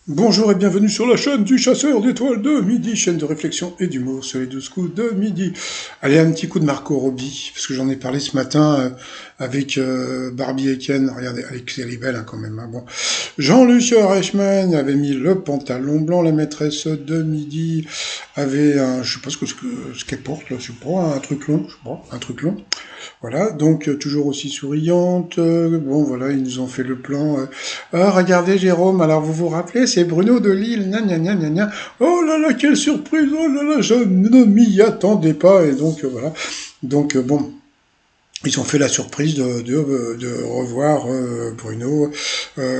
Bonjour et bienvenue sur la chaîne du chasseur d'étoiles de midi, chaîne de réflexion et d'humour sur les 12 coups de midi. Allez, un petit coup de Marco Robbie, parce que j'en ai parlé ce matin avec Barbie et Ken. Regardez, elle est belle hein, quand même. Hein. Bon. Jean-Luc Reichmann avait mis le pantalon blanc, la maîtresse de midi avait un, je sais pas ce qu'elle porte là, je sais pas, un truc long, je sais pas, un truc long. Voilà, donc toujours aussi souriante. Bon, voilà, ils nous ont fait le plan. Ah, regardez Jérôme, alors vous vous rappelez, c'est Bruno de Lille, gna gna gna gna gna. Oh là là, quelle surprise, oh là là, je ne m'y attendais pas. Et donc voilà. Donc bon, ils ont fait la surprise de revoir Bruno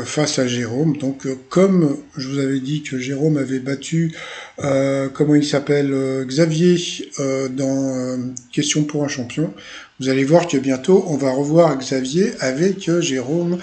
face à Jérôme. Donc, comme je vous avais dit que Jérôme avait battu, comment il s'appelle, Xavier, dans Question pour un champion, vous allez voir que bientôt, on va revoir Xavier avec Jérôme.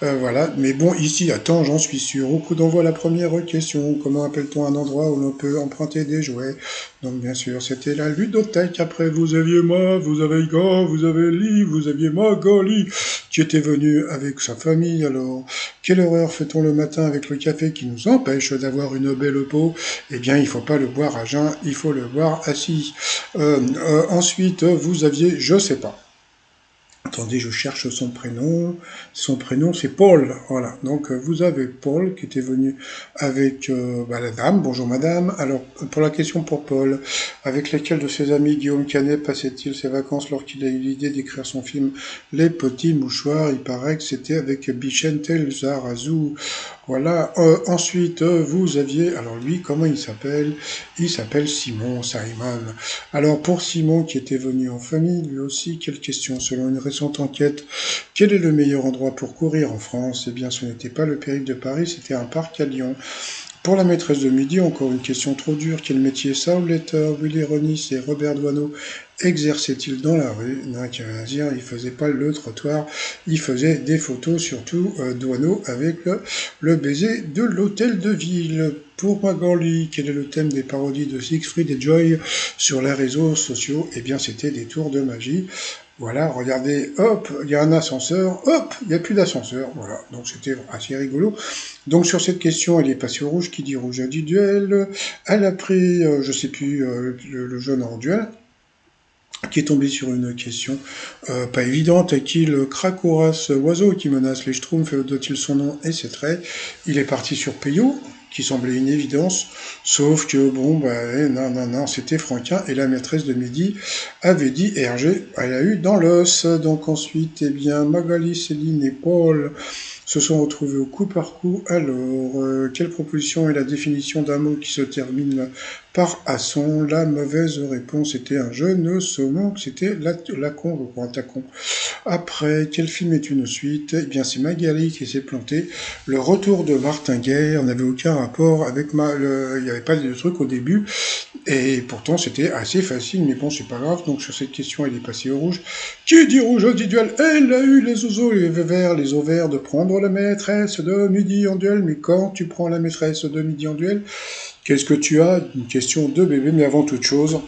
Voilà. Mais bon, ici, attends, j'en suis sûr. Au coup d'envoi, la première question. Comment appelle-t-on un endroit où l'on peut emprunter des jouets? Donc bien sûr, c'était la ludothèque. Après, vous aviez moi, vous avez Igor, vous avez Lee, vous aviez Magali, qui était venu avec sa famille. Alors, quelle erreur fait-on le matin avec le café qui nous empêche d'avoir une belle peau? Eh bien, il faut pas le boire à jeun, il faut le boire assis. Ensuite, vous aviez, je sais pas. Attendez, je cherche son prénom. Son prénom, c'est Paul. Voilà. Donc, vous avez Paul qui était venu avec la dame. Bonjour madame. Alors, pour la question pour Paul, avec lesquels de ses amis Guillaume Canet passait-il ses vacances lorsqu'il a eu l'idée d'écrire son film Les Petits Mouchoirs? Il paraît que c'était avec Bichente Lizarazu. Voilà. Ensuite, vous aviez... Alors lui, comment il s'appelle? Il s'appelle Simon. Alors pour Simon qui était venu en famille, lui aussi, quelle question? Selon une récente enquête, quel est le meilleur endroit pour courir en France? Eh bien ce n'était pas le périph' de Paris, c'était un parc à Lyon. Pour la maîtresse de midi, encore une question trop dure. Quel métier Saul Letter, Willy Ronis et Robert Doisneau exerçaient-ils dans la rue? Non, qui veut dire, il faisait pas le trottoir, il faisait des photos, surtout Doisneau avec le baiser de l'hôtel de ville. Pour Magali, quel est le thème des parodies de Siegfried et Joy sur les réseaux sociaux? Eh bien, c'était des tours de magie. Voilà, regardez, hop, il y a un ascenseur, hop, il n'y a plus d'ascenseur. Voilà, donc c'était assez rigolo. Donc sur cette question, elle est passée au rouge. Qui dit rouge a dit duel. Elle a pris, je sais plus, le jaune en duel, qui est tombé sur une question pas évidente. À qui le Krakouras, oiseau qui menace les Schtroumpfs, doit-il son nom et ses traits? Il est parti sur Peyo, qui semblait une évidence, sauf que, bon, non, c'était Franquin, et la maîtresse de midi avait dit Hergé, elle a eu dans l'os. Donc ensuite, eh bien, Magali, Céline et Paul se sont retrouvés au coup par coup. Alors, quelle proposition est la définition d'un mot qui se termine par asson? La mauvaise réponse était un jeune saumon, c'était la con, je crois, un tacon. Après, quel film est une suite? Eh bien, c'est Magali qui s'est plantée. Le retour de Martin Guerre n'avait aucun rapport avec il n'y avait pas de truc au début. Et pourtant, c'était assez facile, mais bon, c'est pas grave. Donc, sur cette question, elle est passée au rouge. Qui dit rouge dit duel? Elle a eu les oiseaux, les ovaires de prendre la maîtresse de midi en duel. Mais quand tu prends la maîtresse de midi en duel, qu'est-ce que tu as? Une question de bébé, mais avant toute chose,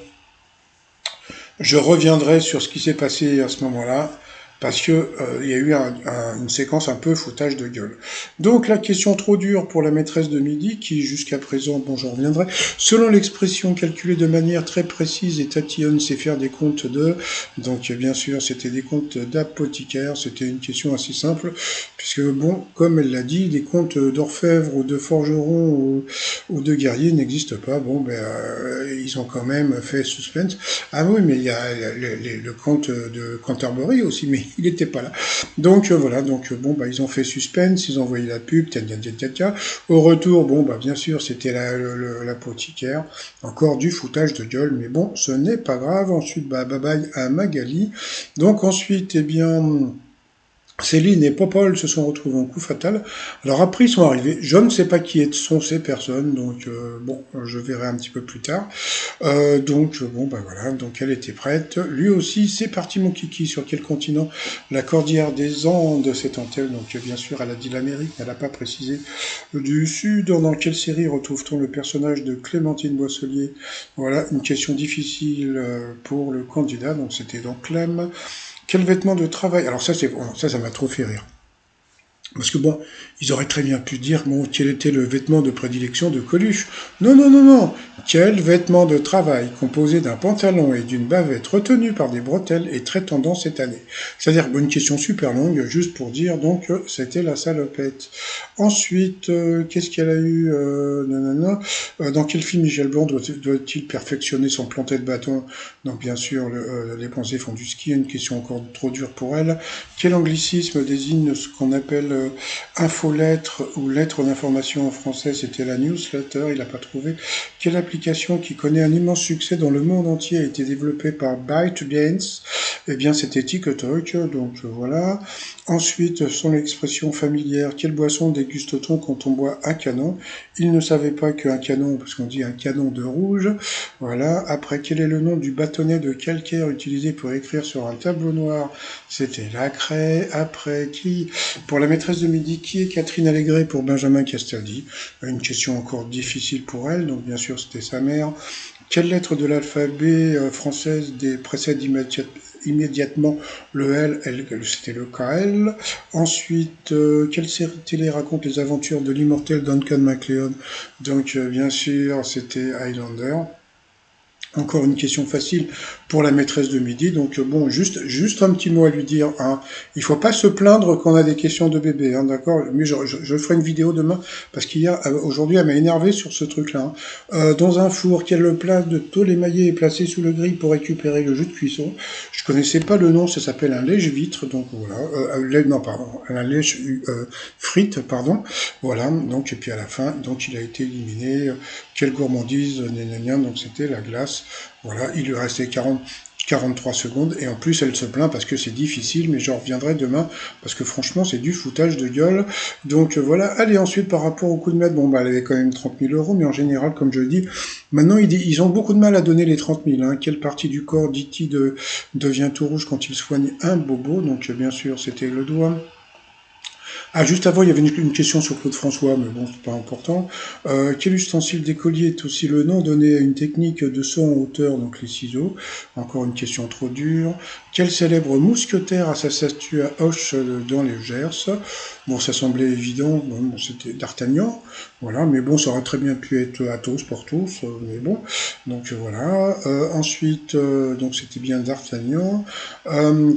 je reviendrai sur ce qui s'est passé à ce moment-là, parce que il y a eu une séquence un peu foutage de gueule. Donc la question trop dure pour la maîtresse de midi, qui jusqu'à présent, bon j'en reviendrai, selon l'expression calculée de manière très précise et tatillonne, c'est faire des comptes de, donc bien sûr c'était des comptes d'apothicaire, c'était une question assez simple, puisque bon, comme elle l'a dit, des comptes d'orfèvres ou de forgerons ou de guerriers n'existent pas, bon ils ont quand même fait suspense. Ah oui, mais il y a le comte de Canterbury aussi, mais il n'était pas là. Donc voilà, donc bon, ils ont fait suspense, ils ont envoyé la pub, tia. Au retour, bon, bien sûr, c'était l'apothicaire, encore du foutage de gueule, mais bon, ce n'est pas grave. Ensuite, bye bye à Magali. Donc ensuite, eh bien... Céline et Popol se sont retrouvés en coup fatal. Alors après, ils sont arrivés. Je ne sais pas qui sont ces personnes, donc bon, je verrai un petit peu plus tard. Donc bon, voilà. Donc elle était prête. Lui aussi, c'est parti mon kiki. Sur quel continent? La cordillère des Andes s'étend-elle? Donc bien sûr, elle a dit l'Amérique. Elle n'a pas précisé du Sud. Dans quelle série retrouve-t-on le personnage de Clémentine Boisselier? Voilà, une question difficile pour le candidat. Donc c'était donc Clem. Quel vêtement de travail? Alors ça, c'est bon, ça m'a trop fait rire. Parce que bon, ils auraient très bien pu dire, bon, quel était le vêtement de prédilection de Coluche. Non, non, non, non. Quel vêtement de travail composé d'un pantalon et d'une bavette retenue par des bretelles est très tendance cette année. C'est-à-dire une question super longue, juste pour dire donc c'était la salopette. Ensuite, qu'est-ce qu'elle a eu nanana. Dans quel film Michel Blanc doit-il perfectionner son planté de bâton? Donc bien sûr, les Français font du ski, une question encore trop dure pour elle. Quel anglicisme désigne ce qu'on appelle infolettre ou lettre d'information en français? C'était la newsletter, il n'a pas trouvé. Quelle application qui connaît un immense succès dans le monde entier a été développée par ByteDance? Eh bien, c'était TikTok, donc voilà. Ensuite, son expression familière. Quelle boisson déguste-t-on quand on boit un canon? Il ne savait pas qu'un canon, parce qu'on dit un canon de rouge. Voilà. Après, quel est le nom du bâtonnet de calcaire utilisé pour écrire sur un tableau noir? C'était la craie. Après, pour la maîtresse de midi, qui est Catherine Allégret pour Benjamin Castaldi? Une question encore difficile pour elle, donc bien sûr c'était sa mère. Quelle lettre de l'alphabet française précède immédiatement le L? C'était le KL. Ensuite, quelle série télé raconte les aventures de l'immortel Duncan MacLeod? Donc bien sûr c'était Highlander. Encore une question facile pour la maîtresse de midi. Donc bon, juste un petit mot à lui dire. Hein. Il faut pas se plaindre qu'on a des questions de bébé, hein, d'accord? Mais je ferai une vidéo demain parce aujourd'hui, elle m'a énervé sur ce truc-là. Hein. Dans un four, quel plat de tôle émaillé est placé sous le grill pour récupérer le jus de cuisson? Je connaissais pas le nom, ça s'appelle un lèche-vitre. Donc voilà, non pardon, un lèche frite, pardon. Voilà. Donc et puis à la fin, donc il a été éliminé. Quelle gourmandise, donc c'était la glace. Voilà, il lui restait 43 secondes, et en plus elle se plaint parce que c'est difficile, mais j'en reviendrai demain, parce que franchement c'est du foutage de gueule. Donc voilà, allez, ensuite par rapport au coup de maître, bon bah elle avait quand même 30 000 euros, mais en général, comme je le dis, maintenant ils ont beaucoup de mal à donner les 30 000. Hein. Quelle partie du corps d'E.T. devient tout rouge quand il soigne un bobo? Donc bien sûr c'était le doigt. Ah, juste avant, il y avait une question sur Claude François, mais bon, c'est pas important. Quel ustensile d'écolier est aussi le nom donné à une technique de saut en hauteur, donc les ciseaux? Encore une question trop dure. Quel célèbre mousquetaire a sa statue à Auch dans les Gers? Bon, ça semblait évident, bon, c'était D'Artagnan, voilà, mais bon, ça aurait très bien pu être Athos, Porthos, mais bon, donc voilà. Ensuite, donc c'était bien D'Artagnan.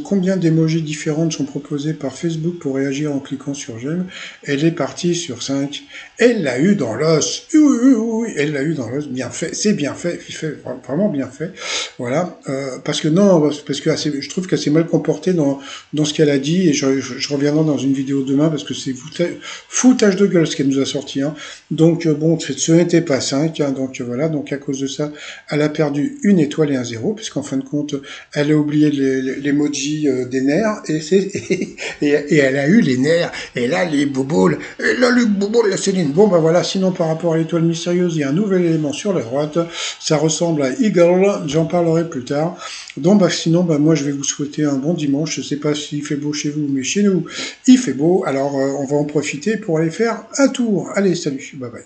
Combien d'émojis différentes sont proposées par Facebook pour réagir en cliquant sur j'aime? Elle est partie sur 5. Elle l'a eu dans l'os. Oui, oui, oui, elle l'a eu dans l'os. Bien fait. C'est bien fait. Vraiment bien fait. Voilà. Parce que non, parce que je trouve qu'elle s'est mal comportée dans ce qu'elle a dit, et je reviendrai dans une vidéo demain parce que c'est foutage de gueule ce qu'elle nous a sorti. Hein. Donc bon, ce n'était pas 5. Hein, donc voilà. Donc à cause de ça, elle a perdu une étoile et un zéro, puisqu'en fin de compte, elle a oublié l'emoji des nerfs, et elle a eu les nerfs, et là les bobos, la Céline. Bon ben voilà, sinon par rapport à l'étoile mystérieuse, il y a un nouvel élément sur la droite, ça ressemble à Eagle, j'en parlerai plus tard. Donc bah, sinon, bah, moi je vais vous souhaiter un bon dimanche, je sais pas s'il fait beau chez vous, mais chez nous, il fait beau, alors on va en profiter pour aller faire un tour. Allez, salut, bye bye.